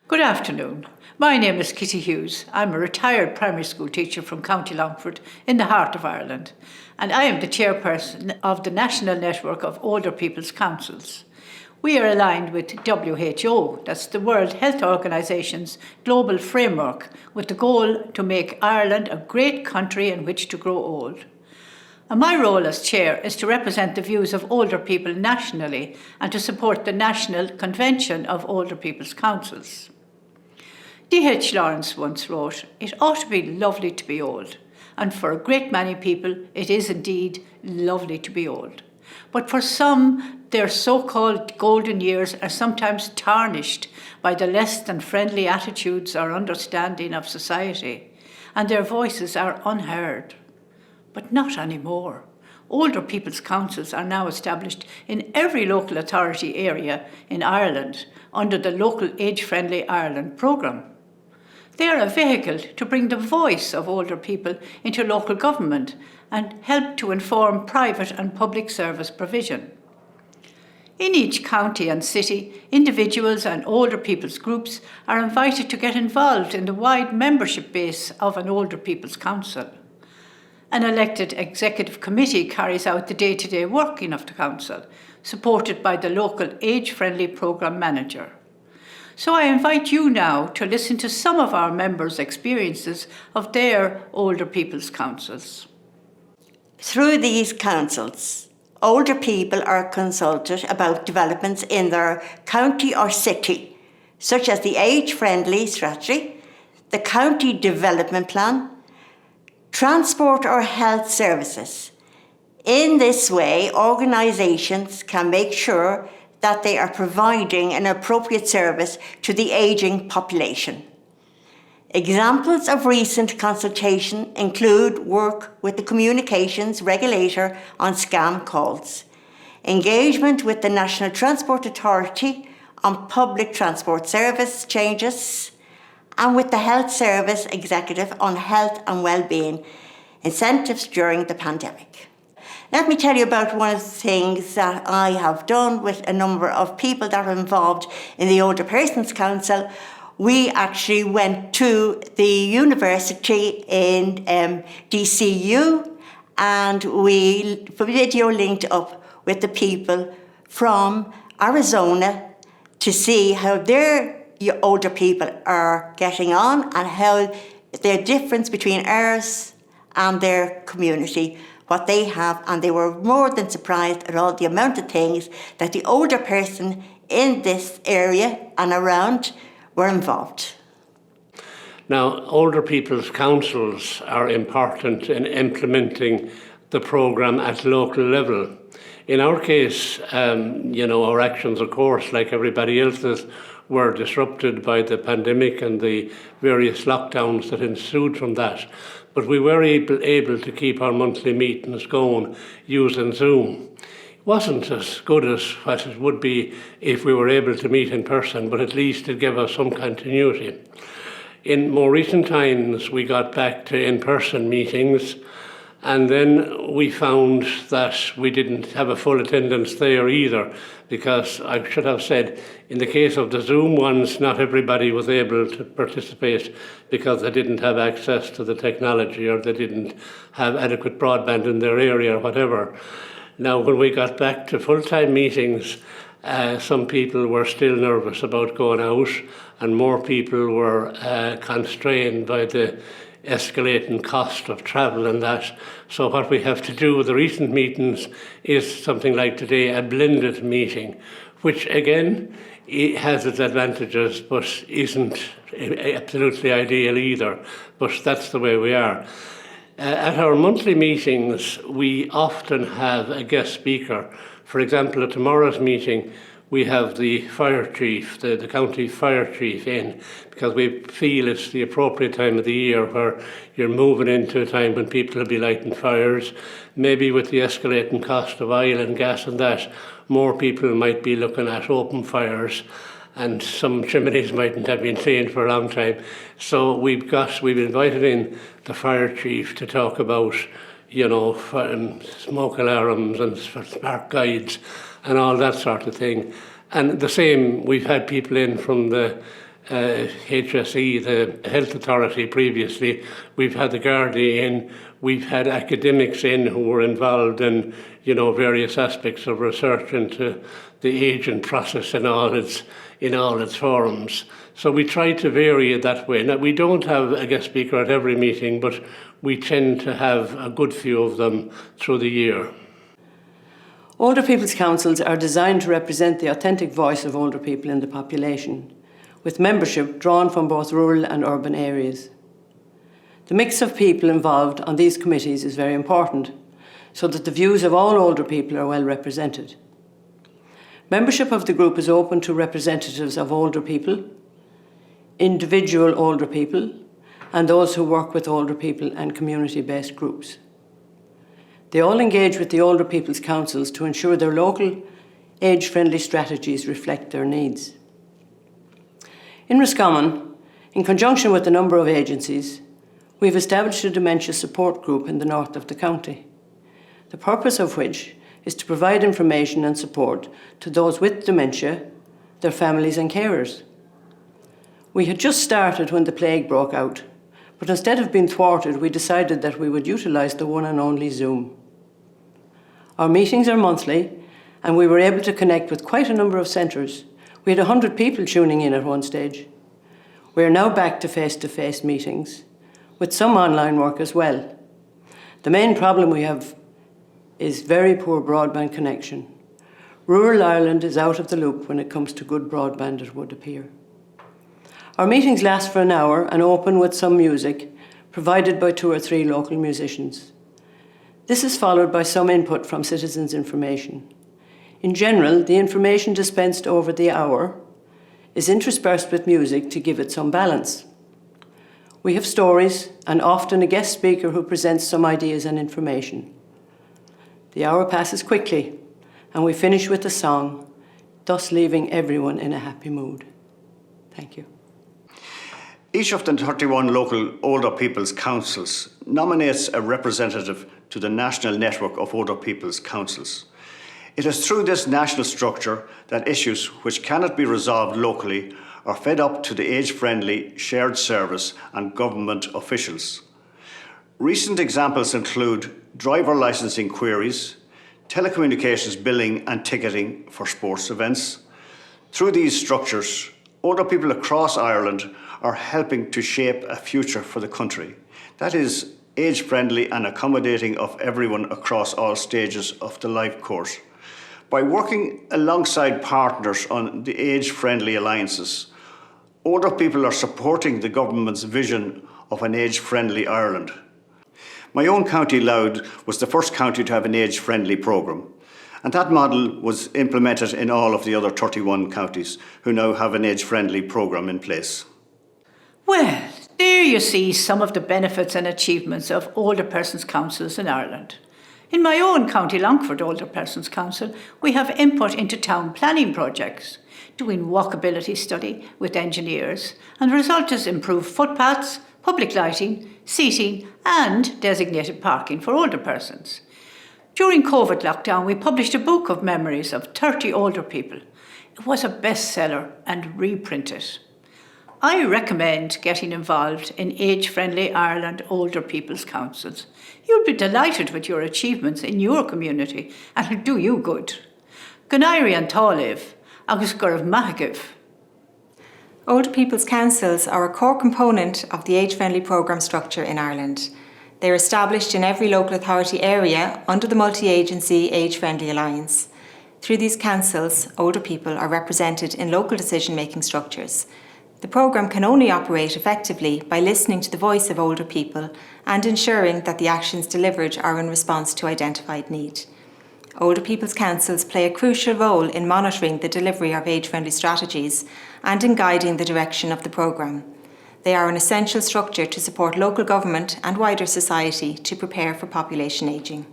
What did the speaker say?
Good afternoon. My name is Kitty Hughes. I'm a retired primary school teacher from County Longford in the heart of Ireland, and I am the chairperson of the National Network of Older People's Councils. We are aligned with WHO, that's the World Health Organization's global framework, with the goal to make Ireland a great country in which to grow old. And my role as chair is to represent the views of older people nationally and to support the National Convention of Older People's Councils. D.H. Lawrence once wrote, "It ought to be lovely to be old, and for a great many people it is indeed lovely to be old. But for some, their so-called golden years are sometimes tarnished by the less than friendly attitudes or understanding of society, and their voices are unheard. But not anymore. Older People's Councils are now established in every local authority area in Ireland under the Local Age-Friendly Ireland programme. They are a vehicle to bring the voice of older people into local government and help to inform private and public service provision. In each county and city, individuals and older people's groups are invited to get involved in the wide membership base of an Older People's Council. An elected executive committee carries out the day-to-day working of the council, supported by the local age-friendly programme manager. So I invite you now to listen to some of our members' experiences of their Older People's Councils. Through these councils, older people are consulted about developments in their county or city, such as the age-friendly strategy, the county development plan, transport or health services. In this way, organisations can make sure that they are providing an appropriate service to the ageing population. Examples of recent consultation include work with the communications regulator on scam calls, engagement with the National Transport Authority on public transport service changes, and with the Health Service Executive on health and well-being incentives during the pandemic. Let me tell you about one of the things that I have done with a number of people that are involved in the Older Persons Council. We actually went to the university in DCU and we video linked up with the people from Arizona to see how their older people are getting on and how the difference between ours and their community, what they have, and they were more than surprised at all the amount of things that the older person in this area and around were involved. Now, older people's councils are important in implementing the programme at local level. In our case, our actions, of course, like everybody else's, were disrupted by the pandemic and the various lockdowns that ensued from that. But we were able to keep our monthly meetings going using Zoom. It wasn't as good as what it would be if we were able to meet in person, but at least it gave us some continuity. In more recent times, we got back to in-person meetings, and then we found that we didn't have a full attendance there either, because I should have said, in the case of the Zoom ones, not everybody was able to participate because they didn't have access to the technology or they didn't have adequate broadband in their area or whatever. Now, when we got back to full-time meetings, some people were still nervous about going out, and more people were constrained by the escalating cost of travel and that. So what we have to do with the recent meetings is something like today, a blended meeting, which again, it has its advantages, but isn't absolutely ideal either. But that's the way we are. At our monthly meetings, we often have a guest speaker. For example, at tomorrow's meeting, we have the fire chief, the county fire chief in, because we feel it's the appropriate time of the year where you're moving into a time when people will be lighting fires. Maybe with the escalating cost of oil and gas and that, more people might be looking at open fires, and some chimneys mightn't have been cleaned for a long time. So we've invited in the fire chief to talk about, smoke alarms and spark guides and all that sort of thing. And the same, we've had people in from the HSE, the health authority previously. We've had the Gardaí in. We've had academics in who were involved in, various aspects of research into the ageing process in all its forms. So we try to vary it that way. Now, we don't have a guest speaker at every meeting, but we tend to have a good few of them through the year. Older People's Councils are designed to represent the authentic voice of older people in the population, with membership drawn from both rural and urban areas. The mix of people involved on these committees is very important, so that the views of all older people are well represented. Membership of the group is open to representatives of older people, individual older people, and those who work with older people and community-based groups. They all engage with the Older People's Councils to ensure their local, age-friendly strategies reflect their needs. In Roscommon, in conjunction with a number of agencies, we have established a dementia support group in the north of the county, the purpose of which is to provide information and support to those with dementia, their families and carers. We had just started when the plague broke out, but instead of being thwarted, we decided that we would utilise the one and only Zoom. Our meetings are monthly, and we were able to connect with quite a number of centres. We had 100 people tuning in at one stage. We are now back to face-to-face meetings, with some online work as well. The main problem we have is very poor broadband connection. Rural Ireland is out of the loop when it comes to good broadband, it would appear. Our meetings last for an hour and open with some music, provided by 2 or 3 local musicians. This is followed by some input from citizens' information. In general, the information dispensed over the hour is interspersed with music to give it some balance. We have stories and often a guest speaker who presents some ideas and information. The hour passes quickly and we finish with a song, thus leaving everyone in a happy mood. Thank you. Each of the 31 local Older People's Councils nominates a representative to the National Network of Older People's Councils. It is through this national structure that issues which cannot be resolved locally are fed up to the age-friendly shared service and government officials. Recent examples include driver licensing queries, telecommunications billing and ticketing for sports events. Through these structures, older people across Ireland are helping to shape a future for the country that is age-friendly and accommodating of everyone across all stages of the life course. By working alongside partners on the age-friendly alliances, older people are supporting the government's vision of an age-friendly Ireland. My own county, Louth, was the first county to have an age-friendly programme, and that model was implemented in all of the other 31 counties who now have an age-friendly programme in place. Well, there you see some of the benefits and achievements of older persons' councils in Ireland. In my own County Longford Older Persons Council, we have input into town planning projects, doing walkability study with engineers, and the result is improved footpaths, public lighting, seating and designated parking for older persons. During COVID lockdown, we published a book of memories of 30 older people. It was a bestseller and reprinted. I recommend getting involved in age-friendly Ireland Older People's Councils. You'll be delighted with your achievements in your community and it'll do you good. Ganairi and Táliv, agus gurv Mahagiv. Older People's Councils are a core component of the age-friendly programme structure in Ireland. They are established in every local authority area under the multi-agency Age-Friendly Alliance. Through these councils, older people are represented in local decision-making structures. The programme can only operate effectively by listening to the voice of older people and ensuring that the actions delivered are in response to identified need. Older People's Councils play a crucial role in monitoring the delivery of age-friendly strategies and in guiding the direction of the programme. They are an essential structure to support local government and wider society to prepare for population ageing.